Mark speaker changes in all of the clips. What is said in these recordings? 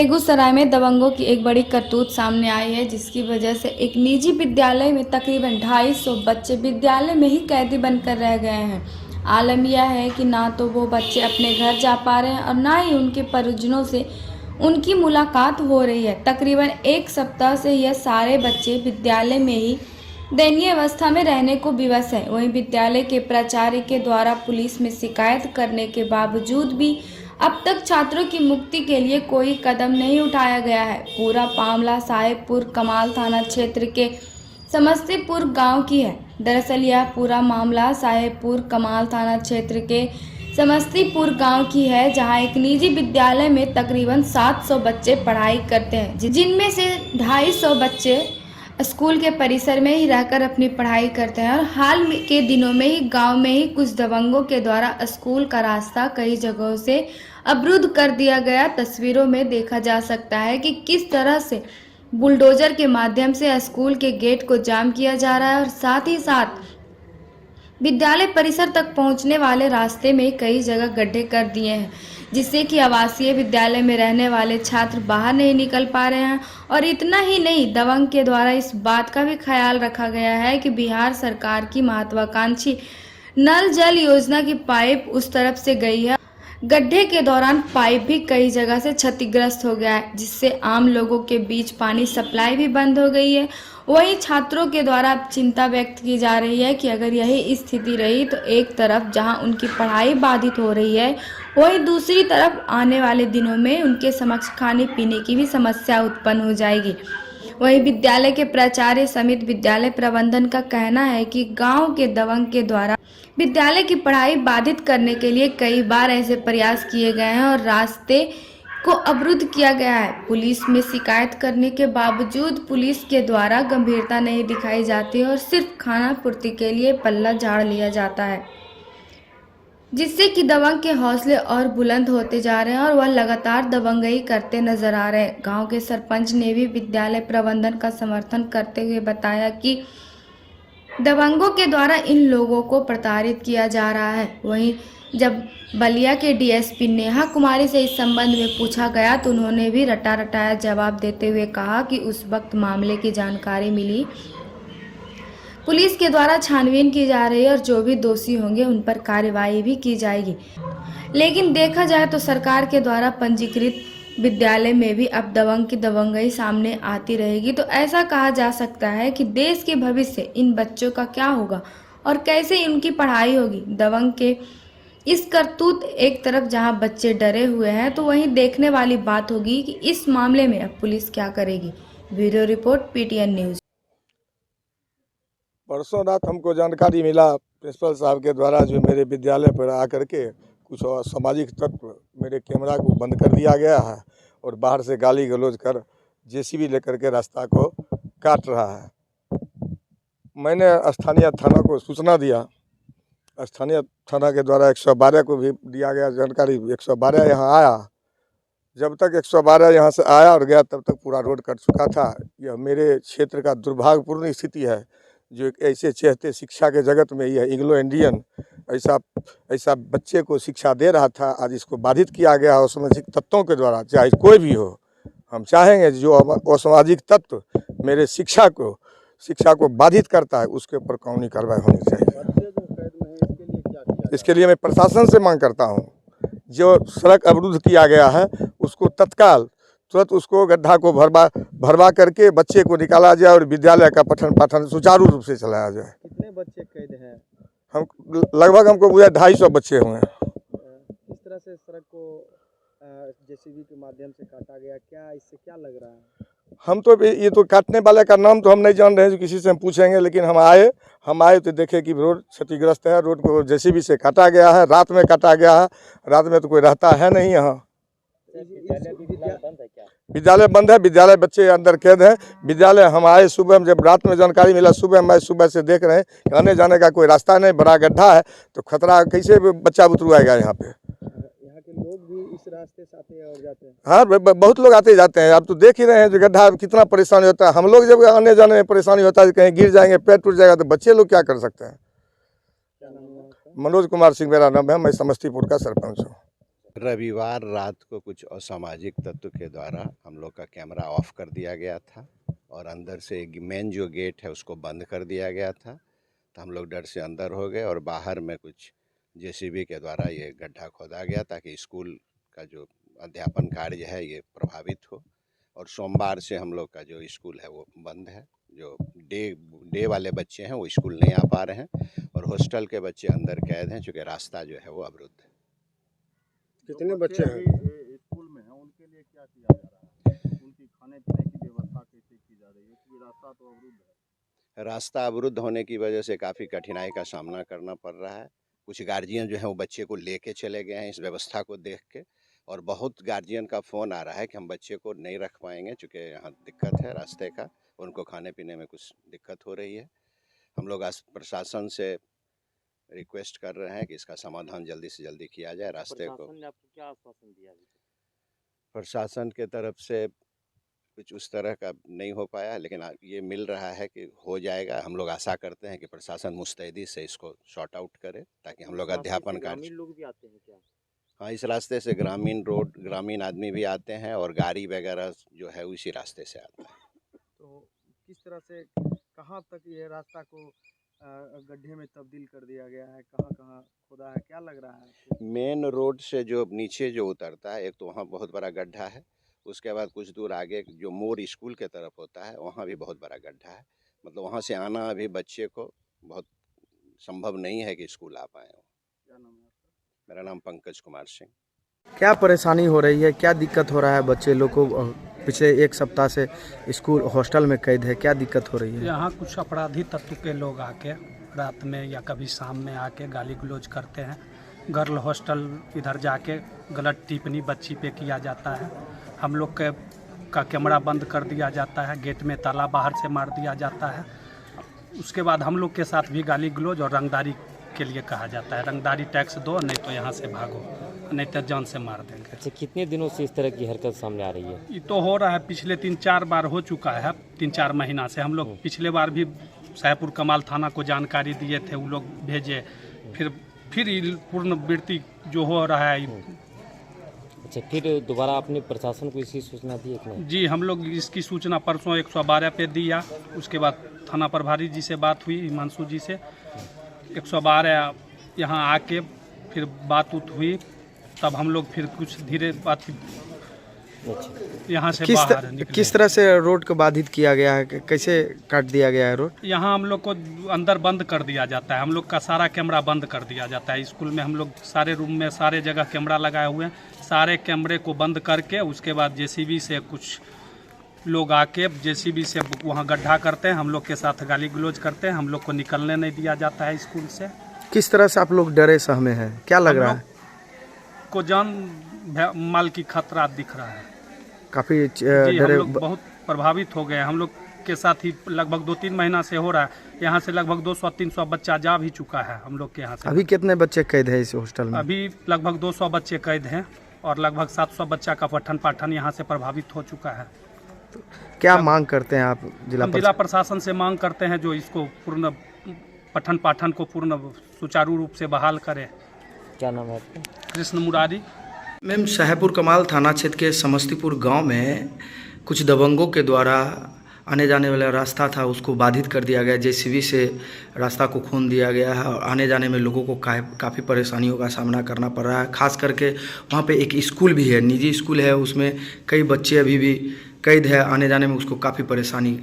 Speaker 1: बेगूसराय में दबंगों की एक बड़ी करतूत सामने आई है, जिसकी वजह से एक निजी विद्यालय में तकरीबन 250 बच्चे विद्यालय में ही कैदी बनकर रह गए हैं। आलम यह है कि ना तो वो बच्चे अपने घर जा पा रहे हैं और ना ही उनके परिजनों से उनकी मुलाकात हो रही है। तकरीबन एक सप्ताह से यह सारे बच्चे विद्यालय में ही दयनीय अवस्था में रहने को विवश है। वहीं विद्यालय के प्राचार्य के द्वारा पुलिस में शिकायत करने के बावजूद भी अब तक छात्रों की मुक्ति के लिए कोई कदम नहीं उठाया गया है। पूरा मामला साहेबपुर कमाल थाना क्षेत्र के समस्तीपुर गांव की है। दरअसल यह पूरा मामला साहेबपुर कमाल थाना क्षेत्र के समस्तीपुर गांव की है, जहां एक निजी विद्यालय में तकरीबन 700 बच्चे पढ़ाई करते हैं, जिनमें से 250 बच्चे स्कूल के परिसर में ही रहकर अपनी पढ़ाई करते हैं। और हाल के दिनों में ही गांव में ही कुछ दबंगों के द्वारा स्कूल का रास्ता कई जगहों से अवरुद्ध कर दिया गया। तस्वीरों में देखा जा सकता है कि किस तरह से बुलडोजर के माध्यम से स्कूल के गेट को जाम किया जा रहा है और साथ ही साथ विद्यालय परिसर तक पहुंचने वाले रास्ते में कई जगह गड्ढे कर दिए हैं, जिससे कि आवासीय विद्यालय में रहने वाले छात्र बाहर नहीं निकल पा रहे हैं। और इतना ही नहीं, दबंग के द्वारा इस बात का भी ख्याल रखा गया है कि बिहार सरकार की महत्वाकांक्षी नल जल योजना की पाइप उस तरफ से गई है। गड्ढे के दौरान पाइप भी कई जगह से क्षतिग्रस्त हो गया है, जिससे आम लोगों के बीच पानी सप्लाई भी बंद हो गई है। वहीं छात्रों के द्वारा चिंता व्यक्त की जा रही है कि अगर यही स्थिति रही तो एक तरफ जहां उनकी पढ़ाई बाधित हो रही है, वहीं दूसरी तरफ आने वाले दिनों में उनके समक्ष खाने पीने की भी समस्या उत्पन्न हो जाएगी। वहीं विद्यालय के प्राचार्य समिति विद्यालय प्रबंधन का कहना है कि गांव के दबंग के द्वारा विद्यालय की पढ़ाई बाधित करने के लिए कई बार ऐसे प्रयास किए गए हैं और रास्ते को अवरुद्ध किया गया है। पुलिस में शिकायत करने के बावजूद पुलिस के द्वारा गंभीरता नहीं दिखाई जाती और सिर्फ खाना पूर्ति के लिए पल्ला झाड़ लिया जाता है, जिससे कि दबंग के हौसले और बुलंद होते जा रहे हैं और वह लगातार दबंगई करते नजर आ रहे हैं। गांव के सरपंच ने भी विद्यालय प्रबंधन का समर्थन करते हुए बताया कि दबंगों के द्वारा इन लोगों को प्रताड़ित किया जा रहा है। वहीं जब बलिया के डीएसपी नेहा कुमारी से इस संबंध में पूछा गया तो उन्होंने भी रटा रटाया जवाब देते हुए कहा कि उस वक्त मामले की जानकारी मिली, पुलिस के द्वारा छानबीन की जा रही है और जो भी दोषी होंगे उन पर कार्रवाई भी की जाएगी। लेकिन देखा जाए तो सरकार के द्वारा पंजीकृत विद्यालय में भी अब दबंग की दबंगई सामने आती रहेगी, तो ऐसा कहा जा सकता है कि देश के भविष्य इन बच्चों का क्या होगा और कैसे उनकी पढ़ाई होगी। दबंग के इस करतूत एक तरफ जहां बच्चे डरे हुए हैं, तो वहीं देखने वाली बात होगी कि इस मामले में अब पुलिस क्या करेगी। Bureau report PTN news.
Speaker 2: परसों रात हमको जानकारी मिला प्रिंसिपल साहब के द्वारा, जो मेरे विद्यालय पर आकर के कुछ सामाजिक तत्व मेरे कैमरा को बंद कर दिया गया है और बाहर से गाली गलौज कर जेसीबी लेकर के रास्ता को काट रहा है। मैंने स्थानीय थाना को सूचना दिया, स्थानीय थाना के द्वारा 112 को भी दिया गया जानकारी। 112 यहाँ आया, जब तक 112 यहाँ से आया और गया तब तक पूरा रोड कट चुका था। यह मेरे क्षेत्र का दुर्भाग्यपूर्ण स्थिति है, जो एक ऐसे चहते शिक्षा के जगत में यह एंग्लो इंडियन ऐसा बच्चे को शिक्षा दे रहा था, आज इसको बाधित किया गया असामाजिक तत्वों के द्वारा। चाहे कोई भी हो, हम चाहेंगे जो असामाजिक तत्व मेरे शिक्षा को बाधित करता है उसके ऊपर कानूनी कार्रवाई होनी चाहिए। इसके लिए मैं प्रशासन से मांग करता हूँ, जो सड़क अवरुद्ध किया गया है उसको तत्काल तुरंत उसको गड्ढा को भरवा करके बच्चे को निकाला जाए और विद्यालय का पठन पाठन सुचारू रूप से चलाया जाए।
Speaker 3: कितने बच्चे कैद हैं?
Speaker 2: हम लगभग हमको 250 बच्चे हुए हैं।
Speaker 3: इस तरह से सड़क को जेसीबी के माध्यम से काटा गया, क्या इससे क्या लग रहा है?
Speaker 2: हम तो ये तो काटने वाले का नाम तो हम नहीं जान रहे हैं, जो किसी से हम पूछेंगे, लेकिन हम आए तो देखे कि रोड क्षतिग्रस्त है। रोड को जेसीबी से काटा गया है, रात में काटा गया है। रात में तो कोई रहता है नहीं यहाँ। विद्यालय बंद है, विद्यालय बच्चे अंदर कैद है। विद्यालय हम आए सुबह, जब रात में जानकारी मिला मैं सुबह से देख रहे हैं कि आने जाने का कोई रास्ता नहीं, बड़ा गड्ढा है, तो खतरा कैसे बच्चा बुतरू आएगा यहाँ पे।
Speaker 3: यहाँ के लोग भी इस रास्ते से आते और जाते हैं।
Speaker 2: हाँ, बहुत लोग आते जाते हैं। आप तो देख ही रहे हैं जो गड्ढा कितना परेशानी होता है। हम लोग जब आने जाने में परेशानी होता है, कहीं गिर जाएंगे, पैर टूट जाएगा, तो बच्चे लोग क्या कर सकते हैं। मनोज कुमार सिंह मेरा नाम है, मैं समस्तीपुर का सरपंच हूँ।
Speaker 4: रविवार रात को कुछ असामाजिक तत्व के द्वारा हम लोग का कैमरा ऑफ कर दिया गया था और अंदर से मेन जो गेट है उसको बंद कर दिया गया था। तो हम लोग डर से अंदर हो गए और बाहर में कुछ जेसीबी के द्वारा ये गड्ढा खोदा गया ताकि स्कूल का जो अध्यापन कार्य है ये प्रभावित हो। और सोमवार से हम लोग का जो स्कूल है वो बंद है। जो डे वाले बच्चे हैं वो स्कूल नहीं आ पा रहे हैं और हॉस्टल के बच्चे अंदर कैद हैं चूँकि रास्ता जो है वो अवरुद्ध है।
Speaker 2: कितने बच्चे हैं
Speaker 5: स्कूल में हैं उनके लिए क्या किया जा रहा है? उनकी खाने पीने की व्यवस्था कैसे की जा रही है क्योंकि रास्ता तो अवरुद्ध है।
Speaker 4: रास्ता अवरुद्ध होने की वजह से काफ़ी कठिनाई का सामना करना पड़ रहा है। कुछ गार्जियन जो है वो बच्चे को लेके चले गए हैं इस व्यवस्था को देख के और बहुत गार्जियन का फ़ोन आ रहा है कि हम बच्चे को नहीं रख पाएंगे चूँकि यहाँ दिक्कत है रास्ते का, उनको खाने पीने में कुछ दिक्कत हो रही है। हम लोग आज प्रशासन से रिक्वेस्ट कर रहे हैं कि इसका समाधान जल्दी से जल्दी किया जाए। रास्ते को
Speaker 6: प्रशासन ने आपको क्या आश्वासन दिया अभी तक?
Speaker 4: प्रशासन के तरफ से कुछ उस तरह का नहीं हो पाया, लेकिन ये मिल रहा है कि हो जाएगा। हम लोग आशा करते हैं कि प्रशासन मुस्तैदी से इसको सॉर्ट आउट करे ताकि हम लोग अध्यापन कार्य।
Speaker 6: ग्रामीण लोग भी आते हैं क्या?
Speaker 4: हाँ, इस रास्ते से ग्रामीण आदमी भी आते हैं और गाड़ी वगैरह जो है उसी रास्ते से आता है।
Speaker 3: तो किस तरह से कहाँ तक ये रास्ता को गड्ढे में तब्दील कर दिया गया है, कहाँ कहाँ खुदा है, क्या लग रहा है?
Speaker 4: मेन रोड से जो नीचे जो उतरता है एक तो वहाँ बहुत बड़ा गड्ढा है, उसके बाद कुछ दूर आगे जो मोड़ स्कूल के तरफ होता है वहाँ भी बहुत बड़ा गड्ढा है। मतलब वहाँ से आना अभी बच्चे को बहुत संभव नहीं है कि स्कूल आ पाए।
Speaker 3: क्या नाम है आपका?
Speaker 4: मेरा नाम पंकज कुमार सिंह।
Speaker 3: क्या परेशानी हो रही है, क्या दिक्कत हो रहा है बच्चे लोग को? पिछले एक सप्ताह से स्कूल हॉस्टल में कैद है, क्या दिक्कत हो रही है?
Speaker 7: यहाँ कुछ अपराधी तत्व के लोग आके रात में या कभी शाम में आके गाली गलौज करते हैं। गर्ल हॉस्टल इधर जाके गलत टिप्पणी बच्ची पे किया जाता है। हम लोग का कैमरा बंद कर दिया जाता है, गेट में ताला बाहर से मार दिया जाता है। उसके बाद हम लोग के साथ भी गाली गलौज और रंगदारी के लिए कहा जाता है, रंगदारी टैक्स दो नहीं तो यहाँ से भागो, नहीं तो जान से मार देंगे।
Speaker 6: अच्छा, कितने दिनों से इस तरह की हरकत सामने आ रही है?
Speaker 7: ये तो हो रहा है, पिछले 3-4 बार हो चुका है, 3-4 महीना से। हम लोग पिछले बार भी शाहपुर कमाल थाना को जानकारी दिए थे, वो लोग भेजे, फिर पुनरावृत्ति जो हो रहा है।
Speaker 6: अच्छा, फिर दोबारा आपने प्रशासन को इसकी सूचना दी है कि नहीं?
Speaker 7: जी, हम लोग इसकी सूचना परसों 112 पे दिया। उसके बाद थाना प्रभारी जी से बात हुई, हिमांशु जी से। 112 यहाँ आके फिर बात हुई, तब हम लोग फिर कुछ धीरे बात यहाँ से बाहर निकले।
Speaker 3: किस तरह से रोड को बाधित किया गया है, कैसे काट दिया गया है रोड?
Speaker 7: यहाँ हम लोग को अंदर बंद कर दिया जाता है, हम लोग का सारा कैमरा बंद कर दिया जाता है। स्कूल में हम लोग सारे रूम में सारे जगह कैमरा लगाए हुए हैं, सारे कैमरे को बंद करके उसके बाद जेसीबी से कुछ लोग आके जेसीबी से वहाँ गड्ढा करते हैं, हम लोग के साथ गाली गलौज करते हैं, हम लोग को निकलने नहीं दिया जाता है स्कूल से।
Speaker 3: किस तरह से आप लोग डरे सहमे हैं, क्या लग रहा है?
Speaker 7: को जान माल की खतरा दिख रहा है
Speaker 3: काफी
Speaker 7: जी। हम
Speaker 3: डरे।
Speaker 7: लोग बहुत प्रभावित हो गए। हम लोग के साथ ही लगभग 2-3 महीना से हो रहा है। यहाँ से लगभग 200-300 बच्चा जा भी चुका है हम लोग के यहाँ से।
Speaker 3: अभी कितने बच्चे कैद है इस हॉस्टल में?
Speaker 7: अभी लगभग 200 बच्चे कैद हैं और लगभग 700 बच्चा का पठन पाठन यहाँ से प्रभावित हो चुका है।
Speaker 3: क्या मांग करते हैं आप
Speaker 7: जिला प्रशासन से मांग करते हैं जो इसको पूर्ण पठन पाठन को पूर्ण सुचारू रूप से बहाल करे।
Speaker 6: क्या नाम है आपका?
Speaker 7: कृष्ण मुरारी।
Speaker 3: मैम, शाहपुर कमाल थाना क्षेत्र के समस्तीपुर गांव में कुछ दबंगों के द्वारा आने जाने वाला रास्ता था उसको बाधित कर दिया गया, जेसीबी से रास्ता को खोल दिया गया है और आने जाने में लोगों को काफ़ी परेशानियों का सामना करना पड़ रहा है। खास करके वहाँ पे एक स्कूल भी है, निजी स्कूल है, उसमें कई बच्चे अभी भी कैद है, आने जाने में उसको काफ़ी परेशानी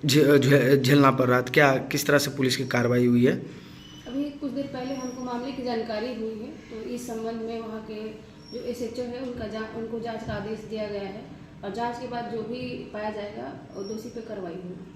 Speaker 3: झेलना पड़ रहा है। क्या किस तरह से पुलिस की कार्रवाई हुई है?
Speaker 8: अभी कुछ देर पहले हमको मामले की जानकारी हुई है, तो इस संबंध में वहाँ के जो SHO है उनको जांच का आदेश दिया गया है और जांच के बाद जो भी पाया जाएगा और दोषी पे कार्रवाई होगी।